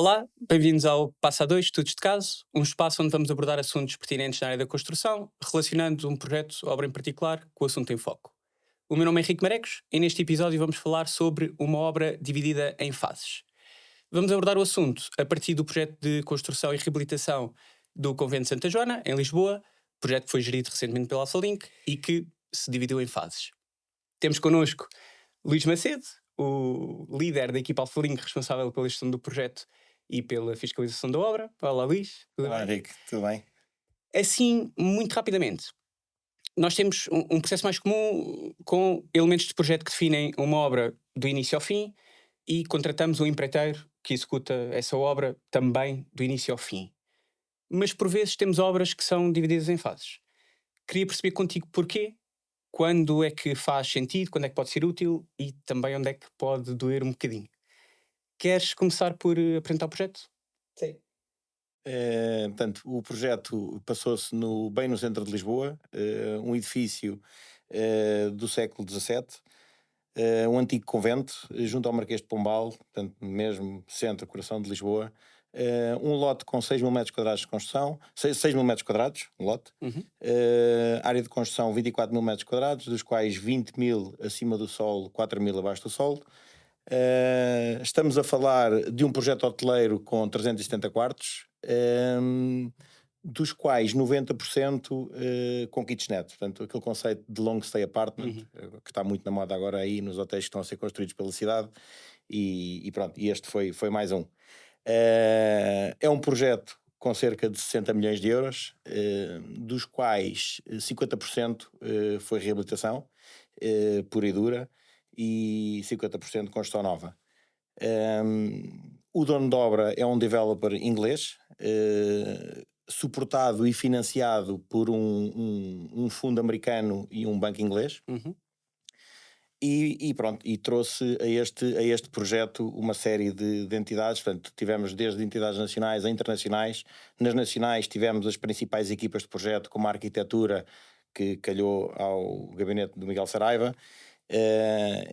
Olá, bem-vindos ao Passo a 2 Estudos de Caso, um espaço onde vamos abordar assuntos pertinentes na área da construção, relacionando um projeto ou obra em particular com o assunto em foco. O meu nome é Henrique Marecos e neste episódio vamos falar sobre uma obra dividida em fases. Vamos abordar o assunto a partir do projeto de construção e reabilitação do Convento de Santa Joana, em Lisboa, projeto que foi gerido recentemente pela Alphalink e que se dividiu em fases. Temos connosco Luís Macedo, o líder da equipa Alphalink responsável pela gestão do projeto e pela fiscalização da obra. Olá, Luís. Olá, Henrique, tudo bem? Assim, muito rapidamente, nós temos um processo mais comum com elementos de projeto que definem uma obra do início ao fim e contratamos um empreiteiro que executa essa obra também do início ao fim. Mas por vezes temos obras que são divididas em fases. Queria perceber contigo porquê, quando é que faz sentido, quando é que pode ser útil e também onde é que pode doer um bocadinho. Queres começar por apresentar o projeto? Sim. Portanto, o projeto passou-se bem no centro de Lisboa, um edifício do século XVII, um antigo convento, junto ao Marquês de Pombal, portanto, mesmo centro, coração de Lisboa. Um lote com 6 mil metros quadrados de construção, 6 mil metros quadrados, um lote. Área de construção 24 mil metros quadrados, dos quais 20 mil acima do solo, 4 mil abaixo do solo. Estamos a falar de um projeto hoteleiro com 370 quartos, dos quais 90% com kitchenette, portanto aquele conceito de long stay apartment, que está muito na moda agora aí nos hotéis que estão a ser construídos pela cidade, e pronto, e este foi mais um. É um projeto com cerca de 60 milhões de euros, dos quais 50% foi reabilitação pura e dura, e 50% construção nova. O dono da obra é um developer inglês, suportado e financiado por um fundo americano e um banco inglês. E pronto, e trouxe a este projeto uma série de entidades. Portanto, tivemos desde entidades nacionais a internacionais. Nas nacionais tivemos as principais equipas de projeto, como a arquitetura, que calhou ao gabinete do Miguel Saraiva,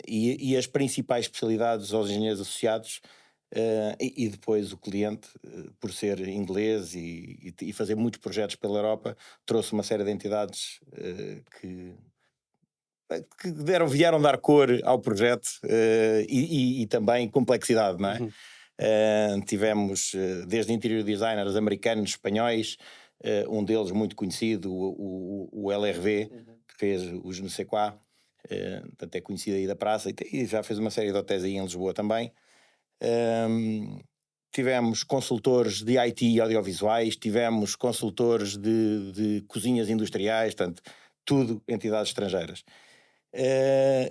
e as principais especialidades aos engenheiros associados, e depois o cliente, por ser inglês e fazer muitos projetos pela Europa, trouxe uma série de entidades que vieram dar cor ao projeto, e também complexidade, não é? Tivemos desde interior designers americanos, espanhóis, um deles muito conhecido, o LRV, que fez os não sei quá, portanto é conhecido aí da praça, e já fez uma série de hotéis aí em Lisboa também. Tivemos consultores de IT e audiovisuais, tivemos consultores de cozinhas industriais, portanto, tudo entidades estrangeiras.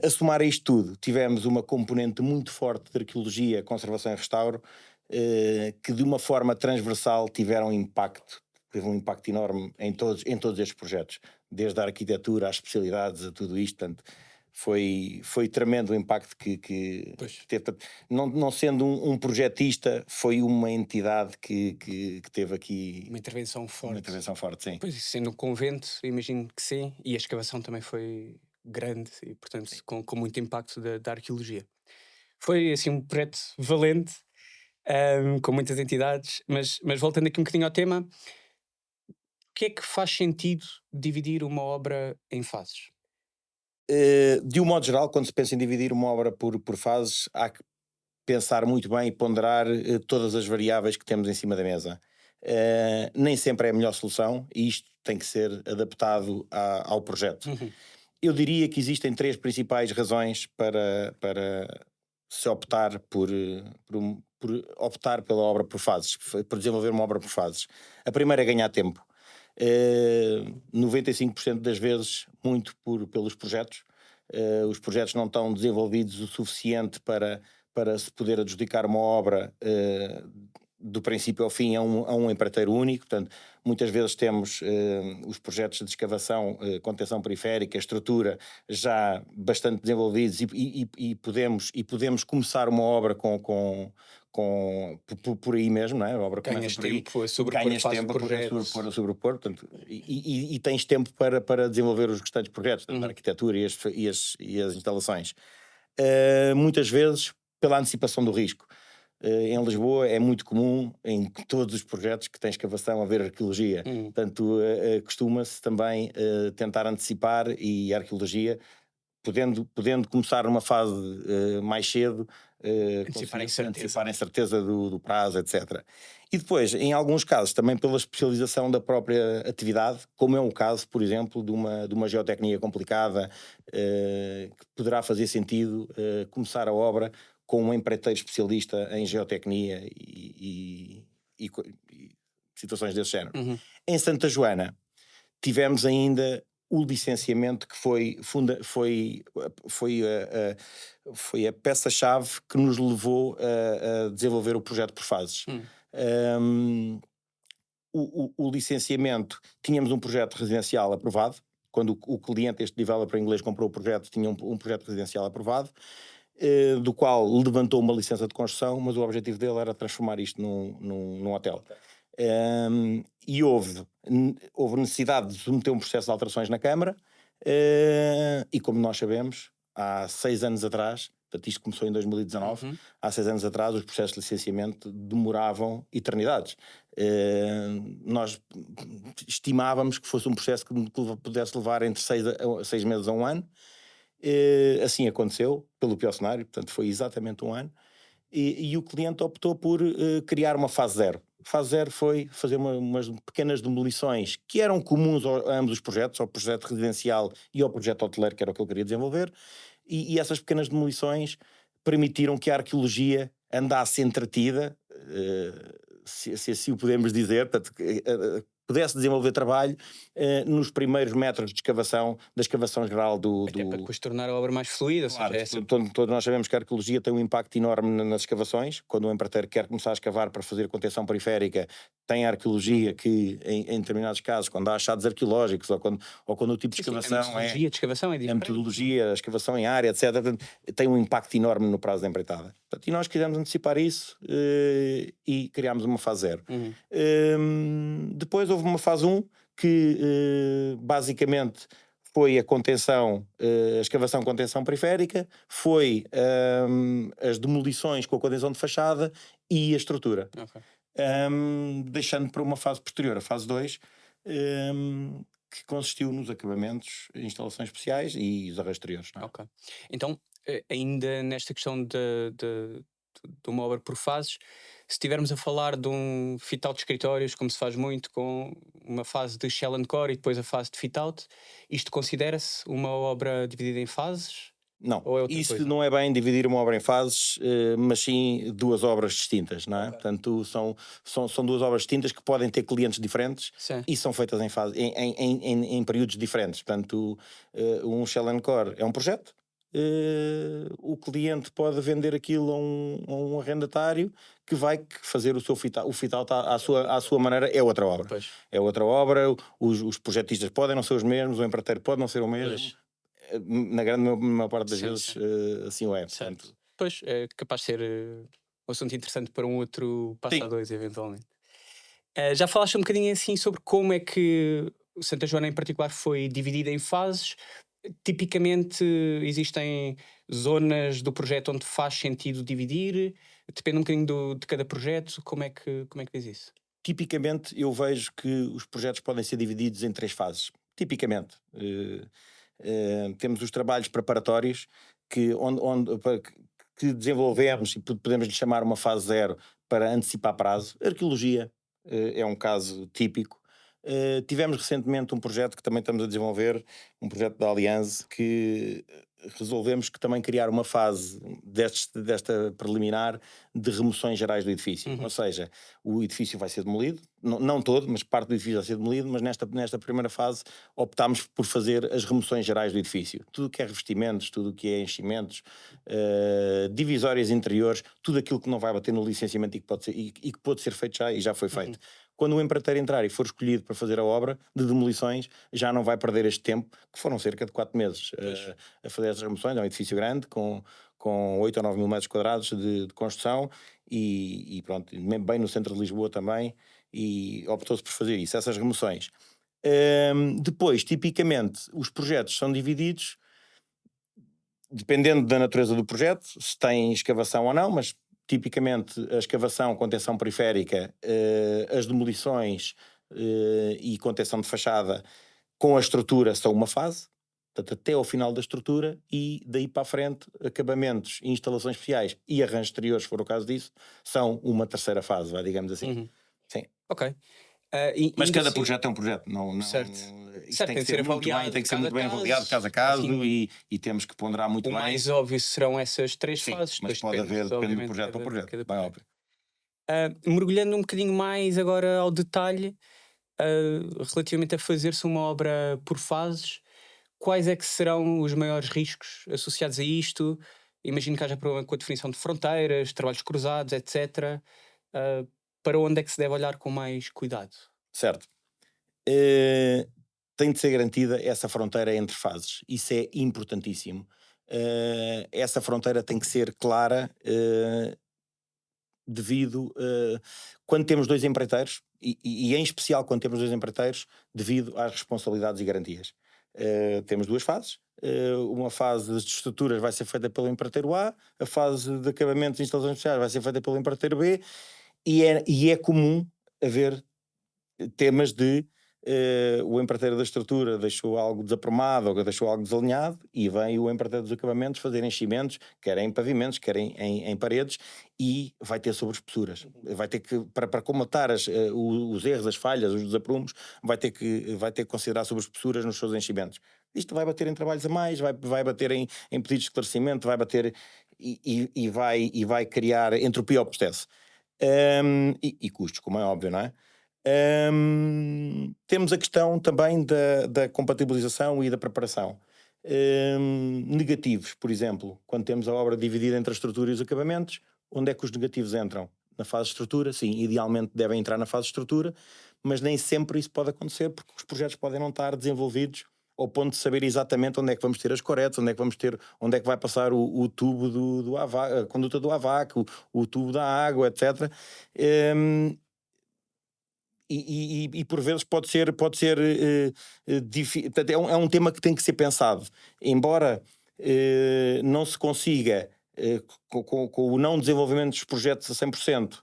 A somar a isto tudo, tivemos uma componente muito forte de arqueologia, conservação e restauro, que de uma forma transversal teve um impacto enorme em todos estes projetos, desde a arquitetura às especialidades, a tudo isto. Portanto, foi tremendo o impacto que teve. Não sendo um projetista, foi uma entidade que teve aqui Uma intervenção forte. Uma intervenção forte, sim. Pois, sendo um convento, imagino que sim, e a escavação também foi grande e, portanto, com muito impacto da arqueologia. Foi, assim, um projeto valente, com muitas entidades, mas voltando aqui um bocadinho ao tema, o que é que faz sentido dividir uma obra em fases? De um modo geral, quando se pensa em dividir uma obra por fases, há que pensar muito bem e ponderar todas as variáveis que temos em cima da mesa. Nem sempre é a melhor solução e isto tem que ser adaptado ao projeto. Eu diria que existem 3 principais razões para se optar por optar pela obra por fases, por desenvolver uma obra por fases. A primeira é ganhar tempo. 95% das vezes, muito pelos projetos. Os projetos não estão desenvolvidos o suficiente para se poder adjudicar uma obra do princípio ao fim a um empreiteiro único. Portanto, muitas vezes temos os projetos de escavação, contenção periférica, estrutura já bastante desenvolvidos e podemos começar uma obra por aí mesmo, não é? A obra Ganhas por aí. tempo a sobrepor Ganhas fase tempo projetos. a sobrepor, portanto, e tens tempo para desenvolver os restantes projetos, a arquitetura e as instalações. Muitas vezes pela antecipação do risco. em Lisboa é muito comum em todos os projetos que têm escavação haver arqueologia. Portanto, costuma-se também tentar antecipar, e a arqueologia, podendo começar numa fase mais cedo, antecipar a incerteza do prazo, etc. E depois, em alguns casos, também pela especialização da própria atividade, como é o caso, por exemplo, de uma geotecnia complicada, que poderá fazer sentido começar a obra com um empreiteiro especialista em geotecnia e situações desse género. Em Santa Joana, tivemos ainda o licenciamento que foi a peça-chave que nos levou a desenvolver o projeto por fases. O licenciamento, tínhamos um projeto residencial aprovado. Quando o cliente, este developer inglês, comprou o projeto, tinha um projeto residencial aprovado, do qual levantou uma licença de construção, mas o objetivo dele era transformar isto num hotel. E houve necessidade de submeter um processo de alterações na Câmara, e como nós sabemos, há 6 anos atrás, portanto isto começou em 2019, há 6 anos atrás os processos de licenciamento demoravam eternidades. Nós estimávamos que fosse um processo que pudesse levar entre 6 meses a 1 ano. Assim aconteceu, pelo pior cenário, portanto foi exatamente 1 ano, e o cliente optou por criar uma fase 0. Fase 0 foi fazer umas pequenas demolições que eram comuns a ambos os projetos, ao projeto residencial e ao projeto hoteleiro, que era o que ele queria desenvolver, e essas pequenas demolições permitiram que a arqueologia andasse entretida, se assim o podemos dizer, portanto, pudesse desenvolver trabalho nos primeiros metros de escavação, da escavação geral Até para depois tornar a obra mais fluida. Claro, todos nós sabemos que a arqueologia tem um impacto enorme nas escavações. Quando o empreiteiro quer começar a escavar para fazer contenção periférica, tem a arqueologia que, em determinados casos, quando há achados arqueológicos ou quando o tipo de escavação a metodologia de escavação é diferente. A metodologia, a escavação em área, etc., tem um impacto enorme no prazo da empreitada. Portanto, e nós quisemos antecipar isso e criámos uma fase 0. Depois houve uma fase 1 que basicamente foi a contenção, a escavação com contenção periférica, foi as demolições com a contenção de fachada e a estrutura. Deixando para uma fase posterior, a fase 2, que consistiu nos acabamentos, instalações especiais e os arreios exteriores. Então, ainda nesta questão de uma obra por fases, se estivermos a falar de um fit-out de escritórios, como se faz muito, com uma fase de shell and core e depois a fase de fit-out, isto considera-se uma obra dividida em fases? Não, isso não é bem dividir uma obra em fases, mas sim 2 obras distintas, não é? Portanto, são 2 obras distintas que podem ter clientes diferentes. Sim. E são feitas em períodos diferentes. Portanto, um shell and core é um projeto. O cliente pode vender aquilo a um arrendatário que vai fazer o seu fit-out. O fit-out à sua maneira é outra obra. Pois. É outra obra, os projetistas podem não ser os mesmos, o empreiteiro pode não ser o mesmo. Pois. Na grande maior parte das vezes assim o é. Portanto. Pois, é capaz de ser um assunto interessante para um outro passo a 2, eventualmente. Já falaste um bocadinho assim sobre como é que o Santa Joana em particular foi dividida em fases. Tipicamente existem zonas do projeto onde faz sentido dividir, depende um bocadinho de cada projeto. Como é que vês isso? Tipicamente eu vejo que os projetos podem ser divididos em 3 fases. Tipicamente temos os trabalhos preparatórios que desenvolvemos e podemos lhe chamar uma fase 0 para antecipar prazo. A arqueologia é um caso típico. Tivemos recentemente um projeto que também estamos a desenvolver, um projeto da Allianz, que resolvemos que também criar uma fase desta preliminar de remoções gerais do edifício. Ou seja, o edifício vai ser demolido, não todo, mas parte do edifício vai ser demolido, mas nesta primeira fase optámos por fazer as remoções gerais do edifício. Tudo o que é revestimentos, tudo o que é enchimentos, divisórias interiores, tudo aquilo que não vai bater no licenciamento e que pode ser feito já, e já foi feito. Quando o empreiteiro entrar e for escolhido para fazer a obra de demolições, já não vai perder este tempo, que foram cerca de 4 meses a fazer essas remoções. É um edifício grande, com 8 ou 9 mil metros quadrados de construção, e pronto, bem no centro de Lisboa também, e optou-se por fazer isso, essas remoções. Depois, tipicamente, os projetos são divididos, dependendo da natureza do projeto, se tem escavação ou não, mas tipicamente a escavação, contenção periférica, as demolições e contenção de fachada com a estrutura são uma fase, portanto, até ao final da estrutura, e daí para a frente, acabamentos, instalações especiais e arranjos exteriores, se for o caso disso, são uma terceira fase, digamos assim. Sim. Ok. Mas cada projeto é um projeto, certo. Isto tem que ser muito bem, tem que ser muito bem avaliado caso a caso, assim, e temos que ponderar muito bem. O mais óbvio serão essas 3 fases. Mas pode haver, depende do projeto para o projeto, bem óbvio. Mergulhando um bocadinho mais agora ao detalhe, relativamente a fazer-se uma obra por fases, quais é que serão os maiores riscos associados a isto? Imagino que haja problema com a definição de fronteiras, trabalhos cruzados, etc. Para onde é que se deve olhar com mais cuidado? Certo. Tem de ser garantida essa fronteira entre fases. Isso é importantíssimo. Essa fronteira tem que ser clara devido quando temos 2 empreiteiros e em especial quando temos 2 empreiteiros, devido às responsabilidades e garantias. Temos 2 fases. Uma fase de estruturas vai ser feita pelo empreiteiro A, a fase de acabamentos e instalações especiais vai ser feita pelo empreiteiro B, e é comum haver temas de o empreiteiro da estrutura deixou algo desaprumado ou deixou algo desalinhado, e vem o empreiteiro dos acabamentos fazer enchimentos, quer em pavimentos, quer em paredes, e vai ter sobre espessuras. Vai ter que, para comatar os erros, as falhas, os desaprumos, vai ter que considerar sobre espessuras nos seus enchimentos. Isto vai bater em trabalhos a mais, vai bater em pedidos de esclarecimento, vai bater e vai criar entropia ao processo. E custos, como é óbvio, não é? Temos a questão também da compatibilização e da preparação. Negativos, por exemplo, quando temos a obra dividida entre a estrutura e os acabamentos, onde é que os negativos entram? Na fase de estrutura, sim, idealmente devem entrar na fase de estrutura, mas nem sempre isso pode acontecer, porque os projetos podem não estar desenvolvidos ao ponto de saber exatamente onde é que vamos ter as coretas, onde é que vai passar o tubo do AVAC, a conduta do AVAC, o tubo da água, etc. E por vezes pode ser difícil. É um tema que tem que ser pensado. Embora não se consiga, com o não desenvolvimento dos projetos a 100%,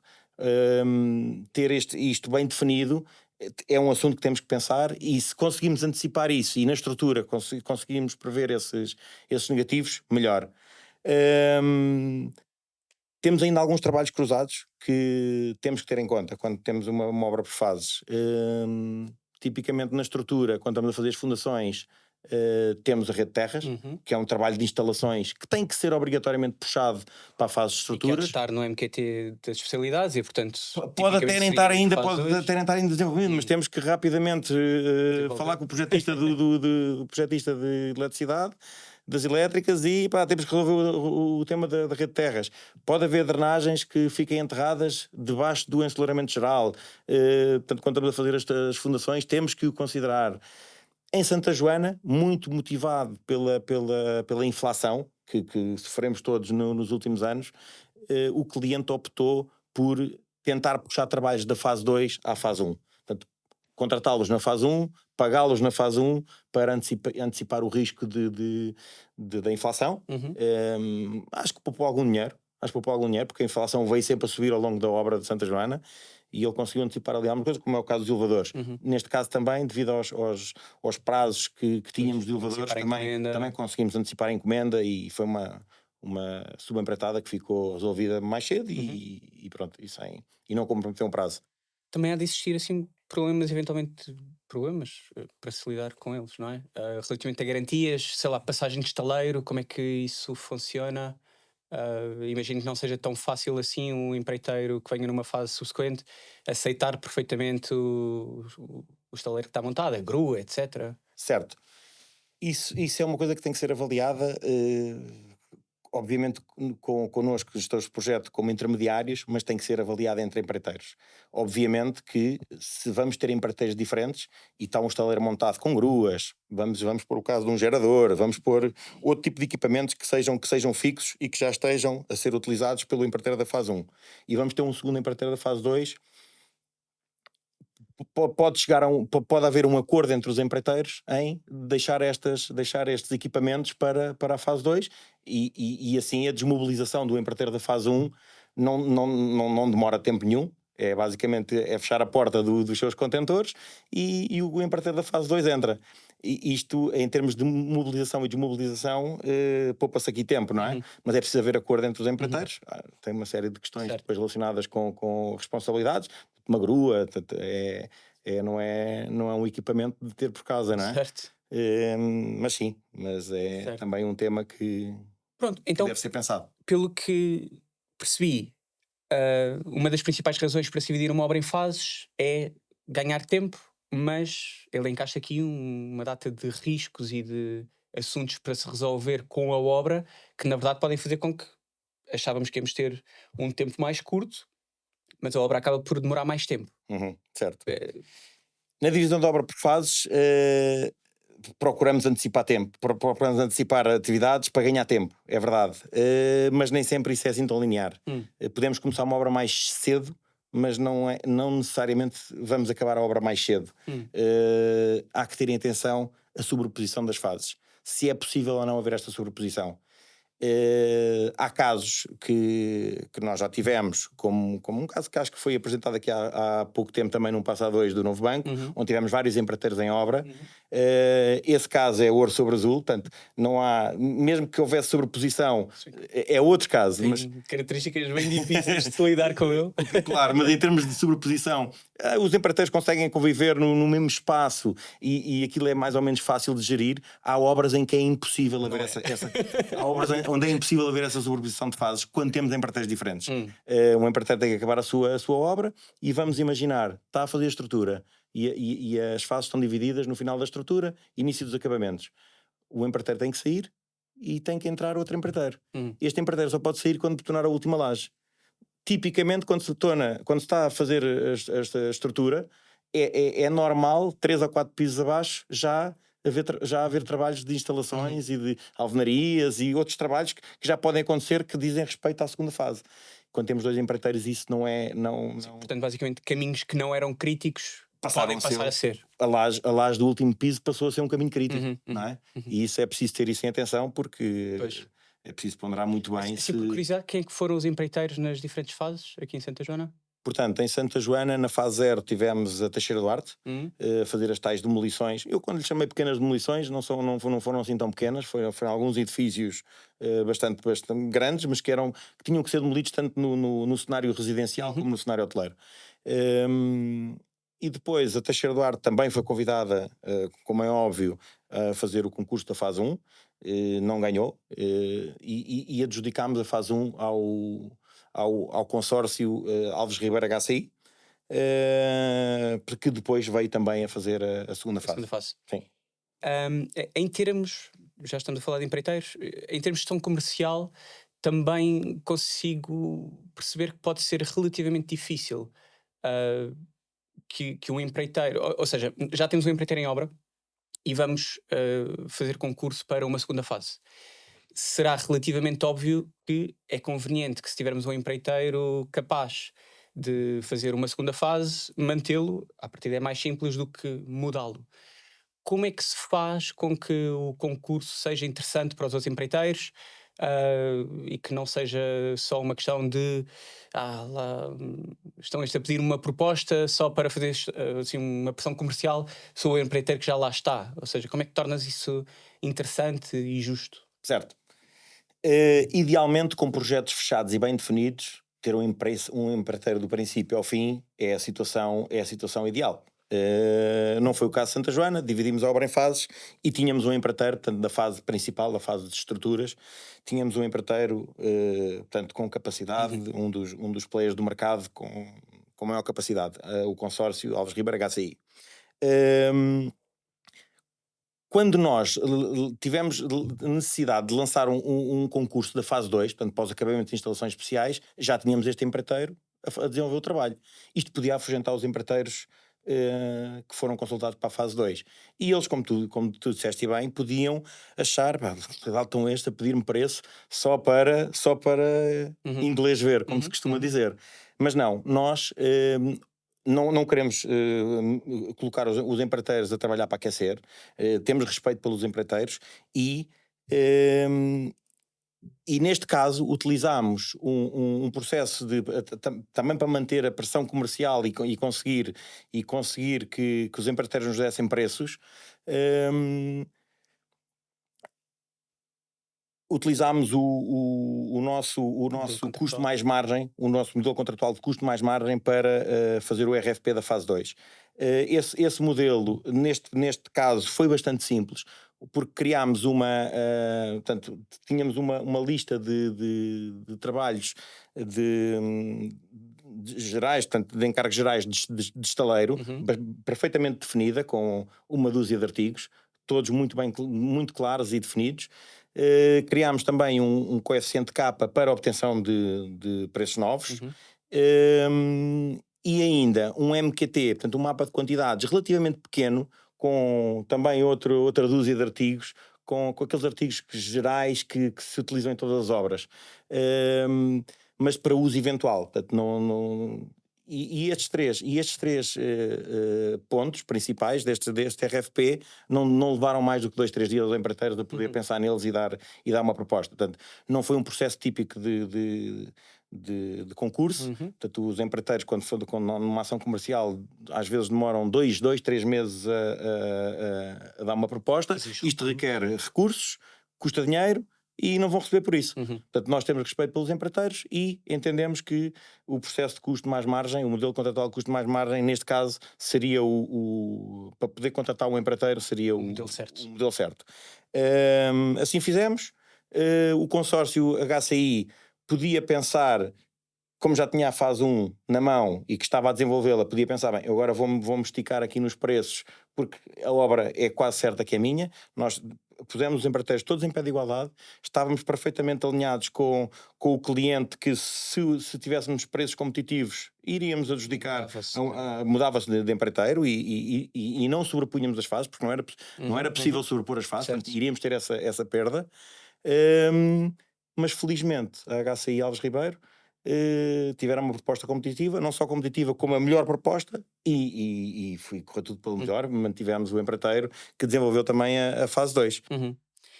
ter isto bem definido, é um assunto que temos que pensar, e se conseguimos antecipar isso e na estrutura conseguimos prever esses negativos, melhor. Temos ainda alguns trabalhos cruzados que temos que ter em conta quando temos uma obra por fases. Tipicamente na estrutura, quando estamos a fazer as fundações, temos a rede de terras, que é um trabalho de instalações que tem que ser obrigatoriamente puxado para a fase de estruturas. E que estar no MQT das especialidades e, portanto, pode até estar ainda em desenvolvimento, mas temos que rapidamente falar com o projetista do projetista de eletricidade, das elétricas, e temos que resolver o tema da rede de terras. Pode haver drenagens que fiquem enterradas debaixo do ensolarramento geral. Portanto, quando estamos a fazer estas fundações, temos que o considerar. Em Santa Joana, muito motivado pela inflação que sofremos todos nos últimos anos, o cliente optou por tentar puxar trabalhos da fase 2 à fase 1. Portanto, contratá-los na fase 1, pagá-los na fase 1 para antecipar o risco da inflação. Acho que poupou algum dinheiro, porque a inflação veio sempre a subir ao longo da obra de Santa Joana, e ele conseguiu antecipar ali alguma coisa, como é o caso dos elevadores. Neste caso também, devido aos prazos que tínhamos de elevadores, também conseguimos antecipar a encomenda, e foi uma subempreitada que ficou resolvida mais cedo e pronto, e não comprometeu um prazo. Também há de existir assim problemas para se lidar com eles, não é? Relativamente a garantias, sei lá, passagem de estaleiro, como é que isso funciona? Imagino que não seja tão fácil assim um empreiteiro que venha numa fase subsequente aceitar perfeitamente o estaleiro que está montado, a grua, etc. Certo. Isso é uma coisa que tem que ser avaliada, obviamente connosco, gestores de projeto, como intermediários, mas tem que ser avaliada entre empreiteiros. Obviamente que se vamos ter empreiteiros diferentes e está um estaleiro montado com gruas, vamos pôr o caso de um gerador, vamos pôr outro tipo de equipamentos que sejam fixos e que já estejam a ser utilizados pelo empreiteiro da fase 1. E vamos ter um segundo empreiteiro da fase 2, pode haver um acordo entre os empreiteiros em deixar estes equipamentos para a fase 2, e assim a desmobilização do empreiteiro da fase 1 não demora tempo nenhum. É basicamente fechar a porta dos seus contentores e o empreiteiro da fase 2 entra. E isto, em termos de mobilização e desmobilização, poupa-se aqui tempo, não é? Mas é preciso haver acordo entre os empreiteiros. Tem uma série de questões depois relacionadas com responsabilidades. Uma grua, não é um equipamento de ter por casa, não é? Certo. Mas sim, mas é Certo. também um tema que, Pronto, então, deve ser pensado. pelo que percebi, uma das principais razões para se dividir uma obra em fases é ganhar tempo, mas ele encaixa aqui uma data de riscos e de assuntos para se resolver com a obra que, na verdade, podem fazer com que achávamos que íamos ter um tempo mais curto, mas a obra acaba por demorar mais tempo. Certo. Na divisão da obra por fases, procuramos antecipar tempo, procuramos antecipar atividades para ganhar tempo, é verdade. Mas nem sempre isso é assim tão linear. Podemos começar uma obra mais cedo, mas não necessariamente vamos acabar a obra mais cedo. Há que ter em atenção a sobreposição das fases. Se é possível ou não haver esta sobreposição. Há casos que nós já tivemos, como um caso que acho que foi apresentado aqui há pouco tempo também num Passo A2 do Novo Banco, onde tivemos vários empreiteiros em obra. Esse caso é ouro sobre azul, portanto, não há, mesmo que houvesse sobreposição, é outro caso. Tem mas características bem difíceis de se lidar com ele. Claro, mas em termos de sobreposição, os empreiteiros conseguem conviver no mesmo espaço e aquilo é mais ou menos fácil de gerir. Há obras em que é impossível haver há obras onde é impossível haver essa sobreposição de fases quando temos empreiteiros diferentes. Um empreiteiro tem que acabar a sua obra e vamos imaginar, está a fazer a estrutura e as fases estão divididas no final da estrutura, início dos acabamentos. O empreiteiro tem que sair e tem que entrar outro empreiteiro. Este empreiteiro só pode sair quando betonar a última laje. Tipicamente, quando se está a fazer esta estrutura, é normal, 3 ou 4 pisos abaixo, já haver trabalhos de instalações e de alvenarias e outros trabalhos que já podem acontecer que dizem respeito à segunda fase. Quando temos 2 empreiteiros, isso não é. Portanto, basicamente, caminhos que não eram críticos podem passar a ser. A laje do último piso passou a ser um caminho crítico, não é? E isso é preciso ter isso em atenção porque. É preciso ponderar muito bem. Por curiosidade, quem é que foram os empreiteiros nas diferentes fases aqui em Santa Joana? Portanto, em Santa Joana, na fase 0, tivemos a Teixeira Duarte a fazer as tais demolições. Eu, quando lhe chamei pequenas demolições, não foram assim tão pequenas, foram alguns edifícios bastante grandes, mas que tinham que ser demolidos tanto no cenário residencial como no cenário hoteleiro. E depois a Teixeira Duarte também foi convidada, como é óbvio, a fazer o concurso da fase 1. Não ganhou e adjudicámos a fase 1 ao consórcio Alves Ribeiro HCI, porque depois veio também a fazer a segunda fase. Sim. Em termos, já estamos a falar de empreiteiros, em termos de gestão comercial, também consigo perceber que pode ser relativamente difícil que um empreiteiro, ou seja, já temos um empreiteiro em obra e vamos fazer concurso para uma segunda fase. Será relativamente óbvio que é conveniente que, se tivermos um empreiteiro capaz de fazer uma segunda fase, mantê-lo, a partir é mais simples do que mudá-lo. Como é que se faz com que o concurso seja interessante para os outros empreiteiros e que não seja só uma questão de lá estão a pedir uma proposta só para fazer assim, uma pressão comercial sobre o empreiteiro que já lá está? Ou seja, como é que tornas isso interessante e justo? Certo. Idealmente, com projetos fechados e bem definidos, ter um empreiteiro do princípio ao fim é a situação ideal. Não foi o caso de Santa Joana, dividimos a obra em fases e tínhamos um empreiteiro, portanto, da fase principal, da fase de estruturas, tínhamos um empreiteiro portanto, com capacidade, um dos players do mercado com maior capacidade, o consórcio Alves Ribeiro HCI. Quando nós tivemos necessidade de lançar um concurso da fase 2, portanto, pós acabamento de instalações especiais, já tínhamos este empreiteiro a desenvolver o trabalho. Isto podia afugentar os empreiteiros que foram consultados para a fase 2. E eles, como tu disseste bem, podiam achar, estão a pedir-me preço só para inglês ver, como se costuma dizer. Mas não, nós não queremos colocar os empreiteiros a trabalhar para aquecer. Temos respeito pelos empreiteiros e E neste caso utilizámos um processo também para manter a pressão comercial e conseguir que os empreiteiros nos dessem preços. Utilizámos o nosso custo mais margem, o nosso modelo contratual de custo mais margem para fazer o RFP da fase 2. Esse modelo, neste caso, foi bastante simples, porque criámos portanto, tínhamos uma lista de trabalhos gerais, portanto, de encargos gerais de estaleiro, perfeitamente definida, com uma dúzia de artigos, todos muito claros e definidos. Criámos também um coeficiente K para a obtenção de preços novos. E ainda um MQT, portanto um mapa de quantidades relativamente pequeno, com também outra dúzia de artigos, com aqueles artigos gerais que se utilizam em todas as obras, mas para uso eventual. Portanto, e estes três pontos principais deste RFP não levaram mais do que 2-3 dias aos empreiteiros a poder pensar neles e dar uma proposta. Portanto, não foi um processo típico de concurso. Portanto, os empreiteiros, quando numa ação comercial, às vezes demoram 2-3 meses a dar uma proposta. Isto requer recursos, custa dinheiro e não vão receber por isso. Portanto, nós temos respeito pelos empreiteiros e entendemos que o processo de custo mais margem, o modelo contratual de custo mais margem, neste caso, seria para poder contratar um empreiteiro, seria o modelo certo. Assim fizemos. O consórcio HCI podia pensar, como já tinha a fase 1 na mão e que estava a desenvolvê-la, podia pensar, bem, agora vou-me esticar aqui nos preços, porque a obra é quase certa que é minha. Nós pusemos os empreiteiros todos em pé de igualdade, estávamos perfeitamente alinhados com o cliente, que se tivéssemos preços competitivos, iríamos adjudicar, mudava-se de empreiteiro e não sobrepunhamos as fases, porque não era possível sobrepor as fases, portanto, iríamos ter essa perda. Mas felizmente a HCI Alves Ribeiro tiveram uma proposta competitiva, não só competitiva como a melhor proposta, e correu tudo pelo melhor. Mantivemos o empreiteiro, que desenvolveu também a fase 2.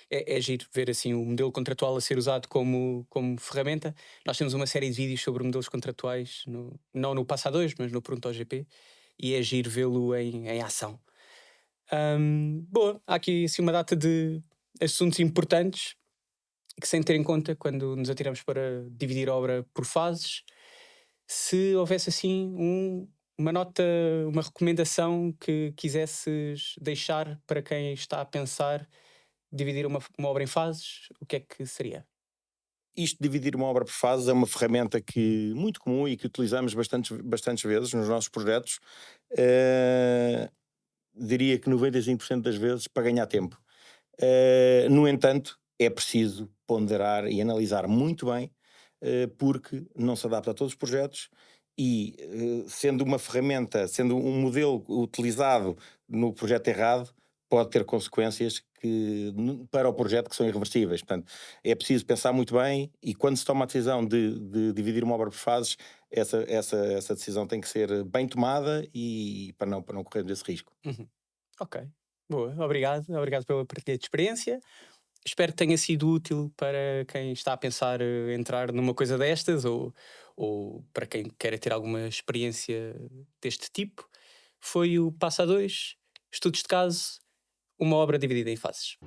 É giro ver assim o modelo contratual a ser usado como ferramenta. Nós temos uma série de vídeos sobre modelos contratuais, não no Passa 2, mas no Pronto ao GP, e é giro vê-lo em ação. Boa, há aqui assim, uma data de assuntos importantes que, sem ter em conta, quando nos atiramos para dividir a obra por fases, se houvesse assim uma nota, uma recomendação que quisesses deixar para quem está a pensar dividir uma obra em fases, o que é que seria? Isto de dividir uma obra por fases é uma ferramenta muito comum e que utilizamos bastantes vezes nos nossos projetos. Diria que 95% das vezes para ganhar tempo. No entanto, é preciso ponderar e analisar muito bem, porque não se adapta a todos os projetos e, sendo uma ferramenta, sendo um modelo utilizado no projeto errado, pode ter consequências para o projeto que são irreversíveis. Portanto, é preciso pensar muito bem, e quando se toma a decisão de dividir uma obra por fases, essa decisão tem que ser bem tomada e para não correr esse risco. Ok, boa, obrigado pela partilha de experiência. Espero que tenha sido útil para quem está a pensar entrar numa coisa destas, ou para quem quer ter alguma experiência deste tipo. Foi o Passa 2, Estudos de Caso, uma obra dividida em fases.